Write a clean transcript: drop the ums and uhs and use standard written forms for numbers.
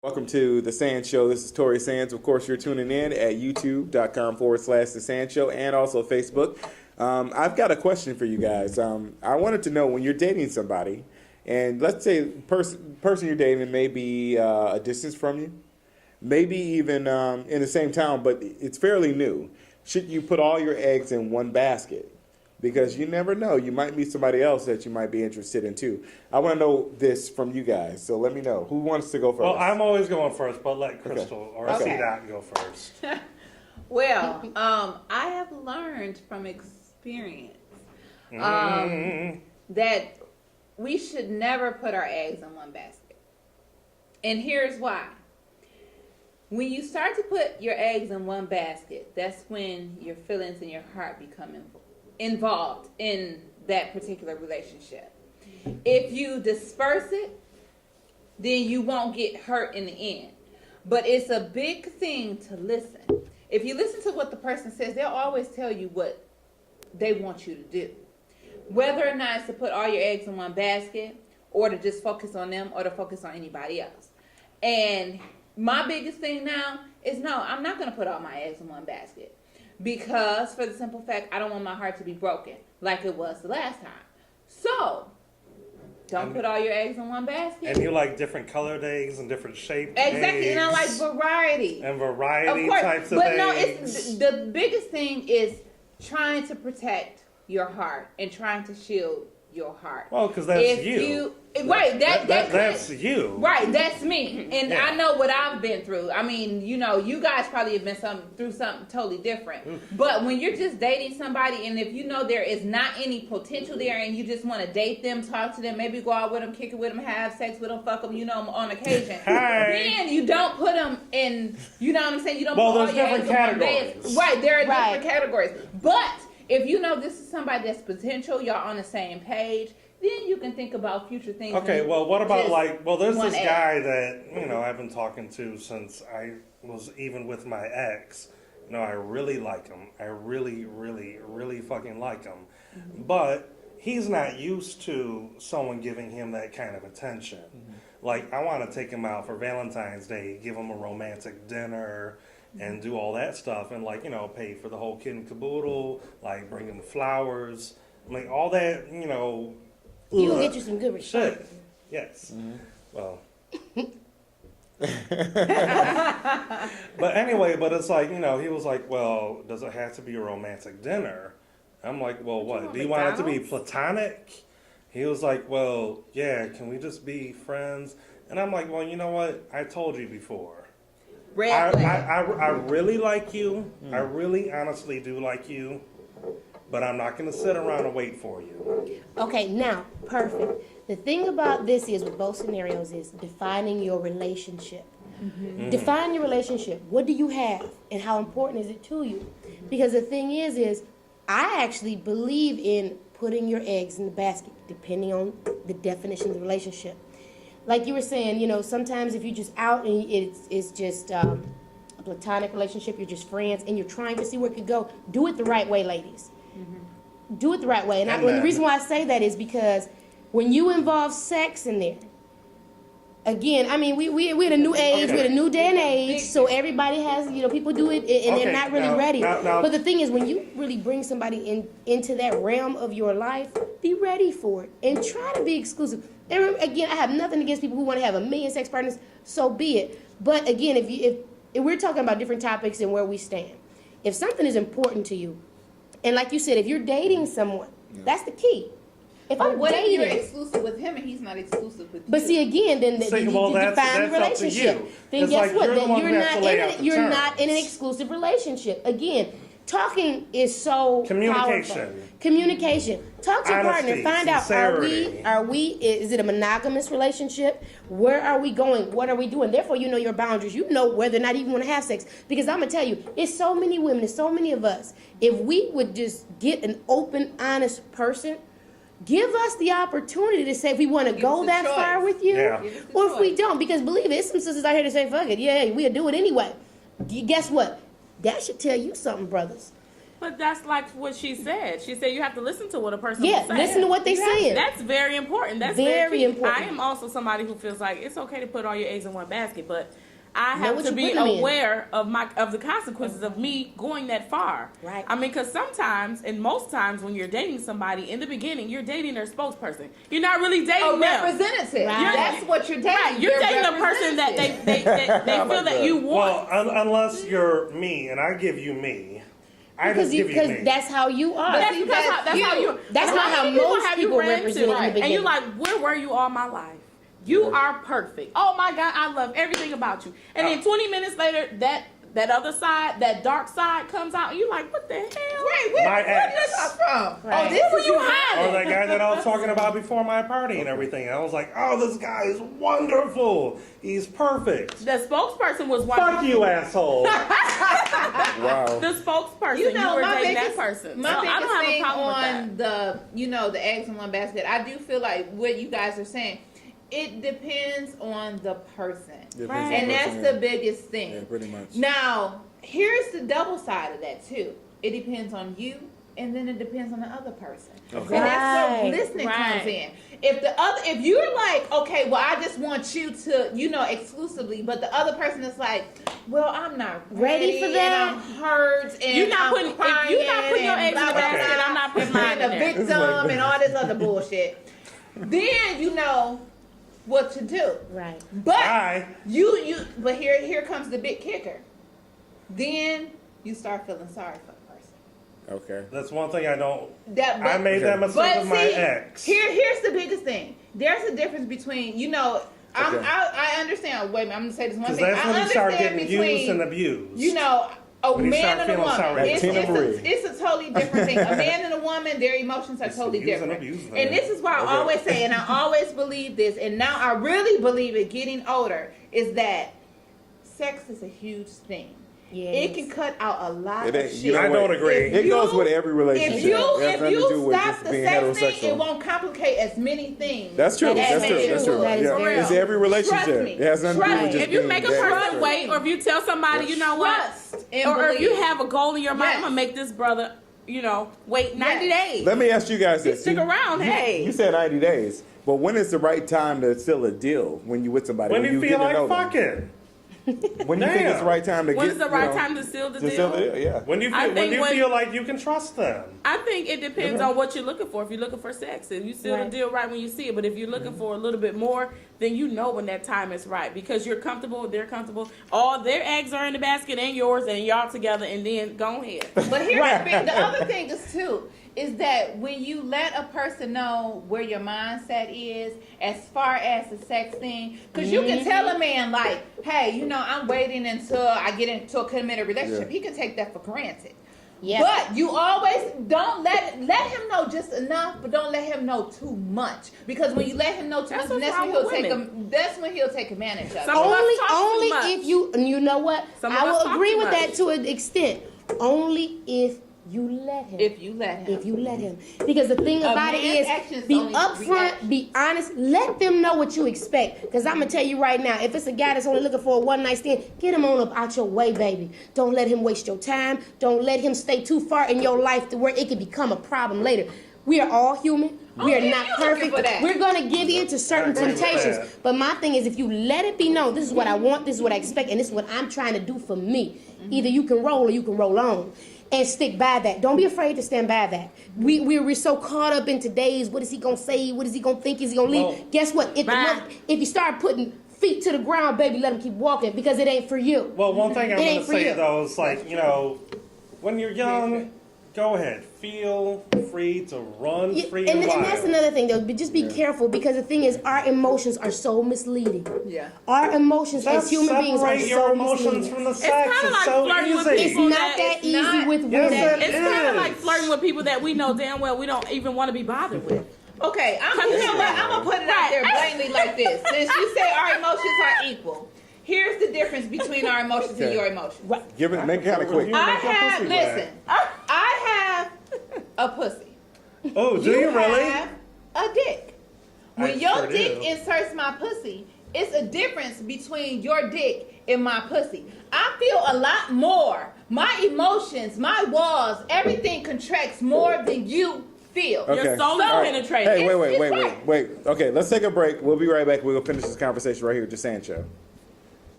Welcome to The Sanz Show. This is Tori Sanz. Of course, you're tuning in at youtube.com/The Sanz Show and also Facebook. I've got a question for you guys. I wanted to know, when you're dating somebody, and let's say the person you're dating may be a distance from you, maybe even in the same town, but it's fairly new. Should you put all your eggs in one basket? Because you never know. You might meet somebody else that you might be interested in too. I want to know this from you guys, so let me know. Who wants to go first? Well, I'm always going first, but let Crystal or C-Dot go first. Well, I have learned from experience that we should never put our eggs in one basket. And here's why. When you start to put your eggs in one basket, that's when your feelings and your heart become involved in that particular relationship. If you disperse it, then you won't get hurt in the end. But it's a big thing to listen. If you listen to what the person says, they'll always tell you what they want you to do. Whether or not it's to put all your eggs in one basket, or to just focus on them, or to focus on anybody else. And my biggest thing now is, no, I'm not going to put all my eggs in one basket. Because, for the simple fact, I don't want my heart to be broken like it was the last time. So, don't put all your eggs in one basket. And you like different colored eggs and different shaped exactly, eggs. and I like variety. And variety types of but eggs. No, it's the biggest thing is trying to protect your heart and trying to shield your heart. Well, because that's you. Right, that's you. Right, that's me. And yeah. I know what I've been through. I mean, you know, you guys probably have been through something totally different. But when you're just dating somebody, and if you know there is not any potential there, and you just want to date them, talk to them, maybe go out with them, kick it with them, have sex with them, fuck them, you know, on occasion. Then you don't put them in, you know what I'm saying? You don't put all your eggs in one basket. Right, there are different categories. But if you know this is somebody that's potential, y'all on the same page, then you can think about future things. Okay, well, what about there's this guy that, you know, I've been talking to since I was even with my ex. You know, I really like him. I really, really, really fucking like him. Mm-hmm. But he's not used to someone giving him that kind of attention. Mm-hmm. Like, I want to take him out for Valentine's Day, give him a romantic dinner, and do all that stuff, and, like, you know, pay for the whole kit and caboodle, like, bring him flowers, like, all that, you know. You will get you some good response. Shit. Yes. Mm-hmm. Well. But anyway, it's like, you know, he was like, well, does it have to be a romantic dinner? I'm like, well, what? Do you want it to be platonic? He was like, well, yeah, can we just be friends? And I'm like, well, you know what? I told you before. I really like you. I really honestly do like you. But I'm not going to sit around and wait for you. Okay, now, perfect. The thing about this is, with both scenarios, is defining your relationship. Mm-hmm. Define your relationship. What do you have, and how important is it to you? Because the thing is I actually believe in putting your eggs in the basket, depending on the definition of the relationship. Like you were saying, you know, sometimes if you're just out and it's just a platonic relationship, you're just friends, and you're trying to see where it could go, do it the right way, ladies. Mm-hmm. Do it the right way. And the reason why I say that is because when you involve sex in there, again, I mean, we're in a new age, we're in a new day and age, so everybody has, you know, people do it, and they're not really ready. But the thing is, when you really bring somebody into that realm of your life, be ready for it, and try to be exclusive. And again, I have nothing against people who want to have a million sex partners, so be it. But again, if we're talking about different topics and where we stand, if something is important to you, and like you said, if you're dating someone, that's the key. If I'm dating, you're exclusive with him and he's not exclusive with you? But see, again, then you define the relationship. Then guess what? Then you're not in an exclusive relationship. Again, talking is so powerful. Communication. Talk to your partner. Find out, is it a monogamous relationship? Where are we going? What are we doing? Therefore, you know your boundaries. You know whether or not you even want to have sex. Because I'm going to tell you, it's so many women, there's so many of us. If we would just get an open, honest person, give us the opportunity to say if we want to go that far with you, or if we don't. Because believe it, there's some sisters out here to say, fuck it, yeah, we'll do it anyway. Guess what? That should tell you something, brothers. But that's like what she said. She said you have to listen to what a person Yeah, is saying. listen to what they saying. That's very important. That's Very key. important. I am also somebody who feels like it's okay to put all your eggs in one basket, but I Know have what to you be putting them in. aware of the consequences of me going that far. Right. I mean, because sometimes, and most times, when you're dating somebody in the beginning, you're dating their spokesperson. You're not really dating A them. representative. Right. That's what you're dating. Right. You're dating a person that they feel that you want. Well, unless you're me and I give you me, I Because just give you me. that's how you are. That's how you. That's not how many people most have you people ran represent to? in the And beginning. you're like, where were you all my life? You are perfect. Oh my God, I love everything about you. And then 20 minutes later, that other side, that dark side comes out, and you're like, what the hell? Wait, where did this come from? Right. Oh, this was you Or hiding. that guy that I was talking about before my party and everything. I was like, oh, this guy is wonderful. He's perfect. The spokesperson was one. Fuck you, asshole. Wow. The spokesperson. You know, were my dating biggest, that person. my So I biggest don't have a thing problem with that. on the eggs in one basket, I do feel like what you guys are saying, it depends on the person. Right. And that's the biggest thing. Yeah, pretty much. Now, here's the double side of that too. It depends on you, and then it depends on the other person. Okay. And that's where Right. listening Right. comes in. If you're like, okay, well, I just want you to, exclusively, but the other person is like, well, I'm not Ready for that? and I'm hurt, and You're not I'm putting. crying, If you're not putting your and eggs in blah, the blah, basket, blah, I'm not putting mine and in a there. victim and all this other bullshit, then you know what to do. Right. But Bye. but here comes the big kicker. Then you start feeling sorry for the person. Okay. That's one thing I don't. That I made that mistake but with my see, ex. here's the biggest thing. There's a difference between Okay. I understand. Wait a minute, I'm gonna say this one Because thing. that's when I you start understand getting between used and abused. a When you man start and a feeling woman. sorry. Like Tina Marie. It's a totally different thing. A man and a woman, their emotions are It's totally abuse and different. abuse, And man. this is why I Okay. always say, and I always believe this, and now I really believe it getting older, is that sex is a huge thing. Yes. It can cut out a lot It of ain't- shit. you know I don't what? agree. It goes with every relationship. If you It has nothing to do with stop just the being sex thing, heterosexual. it won't complicate as many things. That's true. as That's it true. would. That's true. That is Yeah. very It's true. every relationship. Trust me. It has nothing to do Trust with me. just If you being make a that person straight. wait, or if you tell somebody, you know what, Trust and or if you believe. have a goal in your mind, Yes. I'm gonna make this brother, wait 90 days. Let me ask you guys this. Stick around, hey. You said 90 days, but when is the right time to seal a deal when you with somebody? when you feel get to like know them? fucking. When you think it's the Damn. right time to When get is the right time to seal the to seal the deal? deal? Yeah. When you I feel, when think you when- feel like you can trust them. I think it depends on what you're looking for. If you're looking for sex, if you seal the Right. deal right when you see it, but if you're looking for a little bit more, then you know when that time is right because you're comfortable, they're comfortable. All their eggs are in the basket and yours, and y'all together, and then go ahead. But here's the other thing is too, is that when you let a person know where your mindset is as far as the sex thing, because you can tell a man like, hey, I'm waiting until I get into a committed relationship. Yeah. He can take that for granted. Yeah. But you always don't let him know just enough, but don't let him know too much. Because when you let him know too That's much, what's that's when wrong he'll with that's when he'll take advantage of it. Some of us talk too Only much. if you know what? Some of I us will talk agree too with much. that to an extent. Only if you let him. If you let him. If you let him. Because the thing A about it man's is, actions be only upfront, reaction. be honest, let them know what you expect. Because I'm going to tell you right now, if it's a guy that's only looking for a one night stand, get him on up out your way, baby. Don't let him waste your time. Don't let him stay too far in your life to where it can become a problem later. We are all human. We are yeah, not you looking perfect. for that. We're going to give in to certain agree with temptations. that. But my thing is, if you let it be known, this is what I want, this is what I expect, and this is what I'm trying to do for me. Either you can roll or you can roll on. And stick by that. Don't be afraid to stand by that. We're so caught up in today's, what is he going to say? What is he going to think? Is he going to leave? Well, Guess what? Right. If you start putting feet to the ground, baby, let him keep walking because it ain't for you. Well, one thing I'm It going ain't to for say, you. though, is like, when you're young, go ahead. Feel free to run Yeah, free and wild. that's another thing, though. But just be careful because the thing is, our emotions are so misleading. Yeah. Our emotions Just as human beings are separate your so emotions misleading. from the sex. kinda like so flirting with easy. It's people. not that It's easy not- with Yes, women. it It's kind of is. like flirting with people that we know damn well we don't even want to be bothered with. Okay, I'm gonna put it out there blatantly like this. Since you say our emotions are equal, here's the difference between our emotions and Okay. your emotions. Give it. Make it kind of quick. I Make your have pussy listen. I have a pussy. Oh, do you really? have a dick. When I your sure dick do. inserts my pussy it's a difference between your dick and my pussy. I feel a lot more. My emotions, my walls, everything contracts more than you feel. Okay. Your soul is All right. penetrated. Hey, wait. Okay, let's take a break. We'll be right back. We'll finish this conversation right here with the Sanz Show.